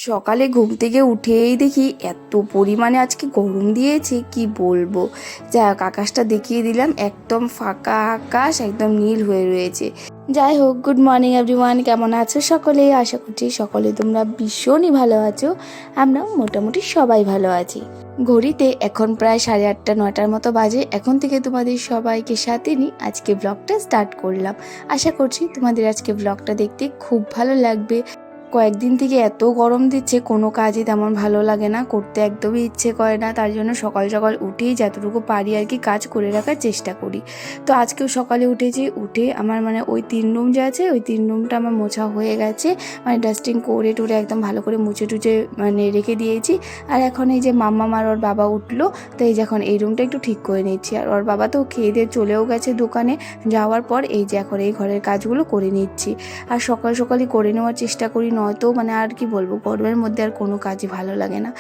সকালে ঘুম থেকে উঠেই দেখি এত পরিমাণে আজকে গরম দিয়েছে কি বলবো। যাক, আকাশটা দেখিয়ে দিলাম, একদম ফাঁকা আকাশ, একদম নীল হয়ে রয়েছে। যাই হোক, গুড মর্নিং এভরিওয়ান, কেমন আছো সকলে? আশা করছি সকলে তোমরা ভীষণই ভালো আছো। আমরাও মোটামুটি সবাই ভালো আছি। ঘড়িতে এখন প্রায় 8:30 9টার মতো বাজে। এখন থেকে তোমাদের সবাইকে সাথে নিয়ে আজকে ব্লগটা স্টার্ট করলাম। আশা করছি তোমাদের আজকে ব্লগটা দেখতে খুব ভালো লাগবে। কয়েকদিন থেকে এত গরম দিচ্ছে, কোনো কাজই তেমন ভালো লাগে না, করতে একদমই ইচ্ছে করে না। তার জন্য সকাল সকাল উঠেই যতটুকু পারি আর কি কাজ করে রাখার চেষ্টা করি। তো আজকেও সকালে উঠেছি, উঠে আমার ওই 3 রুম যে আছে, ওই 3 রুমটা আমার মোছা হয়ে গেছে। ডাস্টিং করে টুরে একদম ভালো করে মুছে টুচে রেখে দিয়েছি। আর এখন এই যে মাম্মাম আর ওর বাবা উঠলো, তো এই যে এখন এই রুমটা একটু ঠিক করে নিচ্ছি। আর ওর বাবা তো খেয়ে দিয়ে চলেও গেছে দোকানে। যাওয়ার পর এই যে এখন এই ঘরের কাজগুলো করে নিচ্ছি। আর সকাল সকালই করে নেওয়ার চেষ্টা করি, নয়তো আর কি বলবো, গরমের মধ্যে আর কোনো কাজই ভালো লাগে না।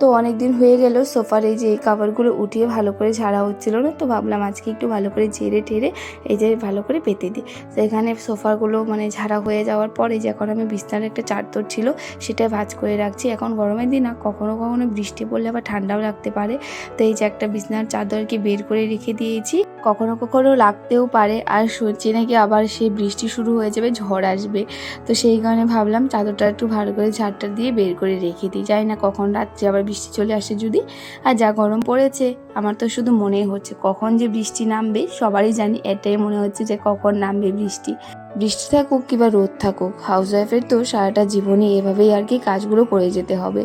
তো অনেক দিন হয়ে গেল সোফার এই যে এই কাভারগুলো উঠিয়ে ভালো করে ঝাড়া হচ্ছিল না, তো ভাবলাম আজকে একটু ভালো করে ঝেড়ে ঠেড়ে এই যে ভালো করে পেতে দিই। তো এখানে সোফাগুলো ঝাড়া হয়ে যাওয়ার পরে যে এখন আমি বিছনার একটা চাদর ছিল সেটা ভাঁজ করে রাখছি। এখন গরমের দিন না, কখনো কখনো বৃষ্টি পড়লে আবার ঠান্ডাও লাগতে পারে। তো এই যে একটা বিছনার চাদরকে বের করে রেখে দিয়েছি, কখনো কখনো লাগতেও পারে। আর সত্যি নাকি আবার সেই বৃষ্টি শুরু হয়ে যাবে, ঝড় আসবে। তো সেই কারণে ভাবলাম চাদরটা একটু ভালো করে ঝাড়টা দিয়ে বের করে রেখে দিই। জানি না কখন রাত্রে আবার বৃষ্টি চলে আসে যদি। আর যা গরম পড়েছে, আমার তো শুধু মনেই হচ্ছে কখন যে বৃষ্টি নামবে। সবারই জানি, এটাই মনে হচ্ছে যে কখন নামবে বৃষ্টি। বৃষ্টি থাকুক কিংবা রোদ থাকুক, হাউসওয়াইফের তো সারাটা জীবনই এভাবেই আর কি কাজগুলো করে যেতে হবে।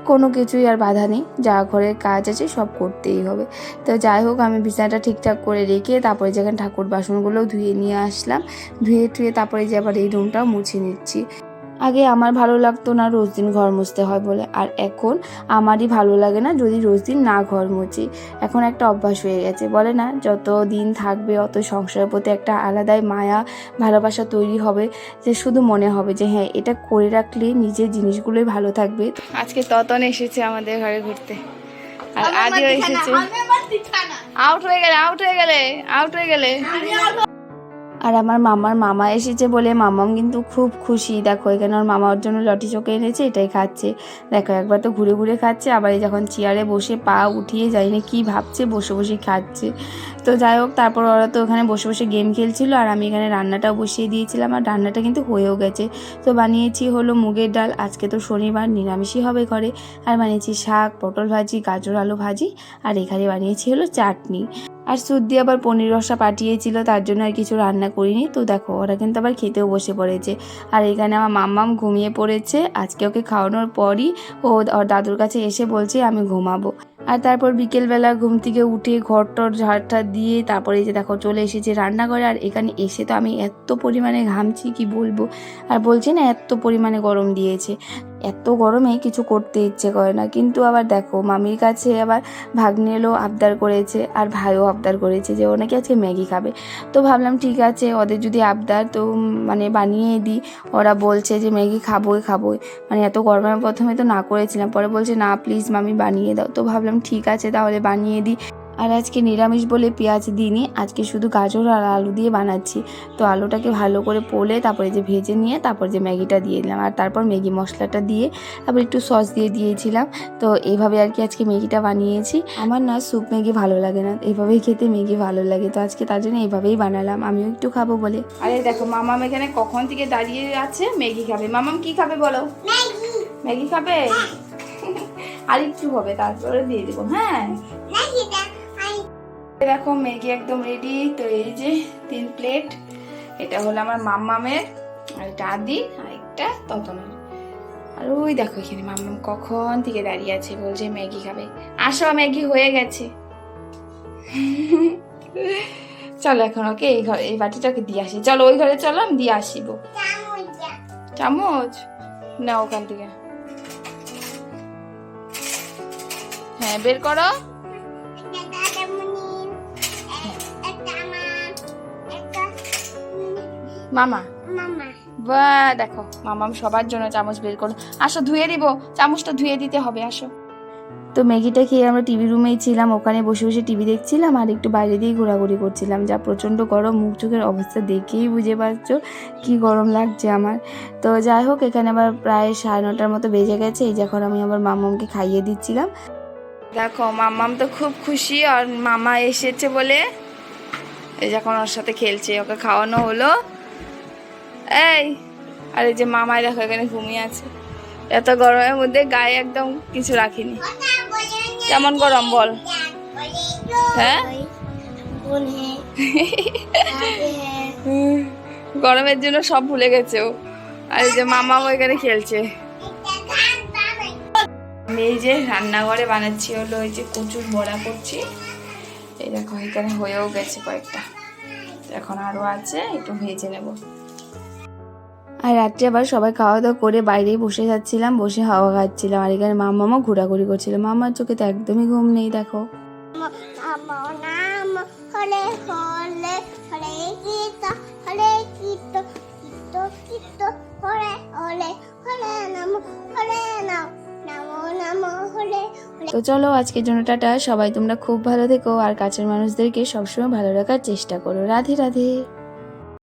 কোনো কিছুই আর বাধা নেই, যা ঘরের কাজ আছে সব করতেই হবে। তো যাই হোক, আমি বিছানাটা ঠিকঠাক করে রেখে তারপরে যেখানে ঠাকুর বাসনগুলোও ধুয়ে নিয়ে আসলাম। ধুয়ে টুয়ে তারপরে যে আবার এই রুমটাও মুছে নিচ্ছি। আগে আমার ভালো লাগতো না রোজ দিন ঘর মুছতে হয় বলে, আর এখন আমারই ভালো লাগে না যদি রোজ দিন না ঘর মুছি। এখন একটা অভ্যাস হয়ে গেছে, বলে না, যত দিন থাকবে অত সংসারের প্রতি একটা আলাদাই মায়া ভালোবাসা তৈরি হবে, যে শুধু মনে হবে যে হ্যাঁ, এটা করে রাখলে নিজের জিনিসগুলোই ভালো থাকবে। আজকে ততন এসেছে আমাদের ঘরে ঘুরতে, আর আজও এসেছে। আউট হয়ে গেলে আর আমার মামার মামা এসেছে বলে মামাম কিন্তু খুব খুশি। দেখো এখানে ওর মামা ওর জন্য লটি চোখে এনেছে, এটাই খাচ্ছে। দেখো একবার তো ঘুরে ঘুরে খাচ্ছে, আবার এই যখন চেয়ারে বসে পা উঠিয়ে যাই না কি ভাবছে, বসে বসে খাচ্ছে। তো যাই হোক, তারপর ওরা তো ওখানে বসে বসে গেম খেলছিল, আর আমি এখানে রান্নাটাও বসিয়ে দিয়েছিলাম। আর রান্নাটা কিন্তু হয়েও গেছে। তো বানিয়েছি হলো মুগের ডাল, আজকে তো শনিবার, নিরামিষই হবে ঘরে। আর বানিয়েছি শাক, পটল ভাজি, গাজর আলু ভাজি, আর এখানে বানিয়েছি হলো চাটনি। আর সুদ্দি আবার পনির রসা পাঠিয়েছিল, তার জন্য আর কিছু রান্না করিনি। তো দেখো ওরা কিন্তু আবার খেতেও বসে পড়েছে। আর এখানে আমার মাম্মাম ঘুমিয়ে পড়েছে। আজকে ওকে খাওয়ানোর পরই ও ওর দাদুর কাছে এসে বলছে আমি ঘুমাবো। আর তারপর বিকেলবেলা ঘুম থেকে উঠে ঘর টর ঝাড়টা দিয়ে তারপরে এই যে দেখো চলে এসেছে রান্নাঘরে। আর এখানে এসে তো আমি এত পরিমাণে ঘামছি কি বলবো। আর বলছি না, এত পরিমাণে গরম দিয়েছে, এত গরমে কিছু করতে ইচ্ছে করে না। কিন্তু আবার দেখো মামির কাছে আবার ভাগ্নে এলো, আবদার করেছে, আর ভাইও আবদার করেছে যে ও নাকি আজকে ম্যাগি খাবে। তো ভাবলাম ঠিক আছে, ওদের যদি আবদার, তো বানিয়ে দিই। ওরা বলছে যে ম্যাগি খাবোই। এত গরমের প্রথমে তো না করেছিলাম, পরে বলছে না প্লিজ মামি বানিয়ে দাও। তো ভাবলাম ঠিক আছে তাহলে বানিয়ে দিই। আর আজকে নিরামিষ বলে পেঁয়াজ দিইনি, আজকে শুধু গাজর আর আলু দিয়ে বানাচ্ছি। তো আলুটাকে ভালো করে পোলে তারপরে যে ভেজে নিয়ে তারপর যে ম্যাগিটা দিয়ে দিলাম, আর তারপর ম্যাগি মশলাটা দিয়ে তারপর একটু সস দিয়ে দিয়েছিলাম। তো এইভাবে আর কি আজকে ম্যাগিটা বানিয়েছি। আমার না স্যুপ ম্যাগি ভালো লাগে না, এইভাবেই খেতে ম্যাগি ভালো লাগে। তো আজকে তার জন্য এইভাবেই বানালাম, আমিও একটু খাবো বলে। আরে দেখো মামাম এখানে কখন থেকে দাঁড়িয়ে আছে, ম্যাগি খাবে। মামাম কি খাবে বলো? ম্যাগি খাবে। আর একটু হবে তারপরে দিয়ে দেবো। হ্যাঁ দেখো ম্যাগি একদম রেডি। তো এই যে 3 প্লেট, এটা হলো আমার মাম্মামের, আর এটা আদি, আর একটা ততনের। আর ওই দেখো এখানে মাম্মাম কখন থেকে দাঁড়িয়ে আছে, বলছে ম্যাগি খাবে। আসো, ম্যাগি হয়ে গেছে। চলো এখন ওকে এই বাটিটাকে দিয়ে আসি। চলো ওই ঘরে চলো, আমি দিয়ে আসিব। চামচ না ওখান থেকে, হ্যাঁ বের করো। মামা বা দেখো মামাম সবার জন্য চামচ বের করো। আসো ধুয়ে দিব, চামচটা ধুয়ে দিতে হবে। আসো তো ম্যাগিটা খেয়ে আমরা টিভি রুমেই ছিলাম, ওখানে বসে বসে টিভি দেখছিলাম আর একটু বাইরে দিয়ে ঘোরাঘুরি করছিলাম। যা প্রচণ্ড গরম, মুখ চোখের অবস্থা দেখেই বুঝে পারছো কি গরম লাগছে আমার। তো যাই হোক, এখানে আবার প্রায় 9:30 মতো বেজে গেছে। এই যখন আমি আবার মাম্মামকে খাইয়ে দিচ্ছিলাম। দেখো মাম্মাম তো খুব খুশি, আর মামা এসেছে বলে এই যখন ওর সাথে খেলছে, ওকে খাওয়ানো হলো। এই আর এই যে মামাই দেখো এখানে ঘুমিয়ে আছে। এত গরমের মধ্যে গায়ে একদম কিছু রাখিনি। কেমন গরম বল? হ্যাঁ গরমের জন্য সব ভুলে গেছে ও। আর এই যে মামাও এখানে খেলছে। আমি এই যে রান্নাঘরে বানাচ্ছি হলো এই যে কচুর বড়া করছি। এই দেখো এখানে হয়েও গেছে কয়েকটা, এখন আরো আছে, একটু ভেজে নেব। আর রাত্রে আবার সবাই খাওয়া দাওয়া করে বাইরেই বসে যাচ্ছিলাম, বসে হাওয়া খাচ্ছিলাম। আর এখানে মামাও ঘোরাঘুরি করছিল। মামার চোখে তো একদমই ঘুম নেই দেখো। তো চলো আজকের জন্য টাটা। সবাই তোমরা খুব ভালো থেকো আর কাছের মানুষদেরকে সবসময় ভালো রাখার চেষ্টা করো। রাধে রাধে।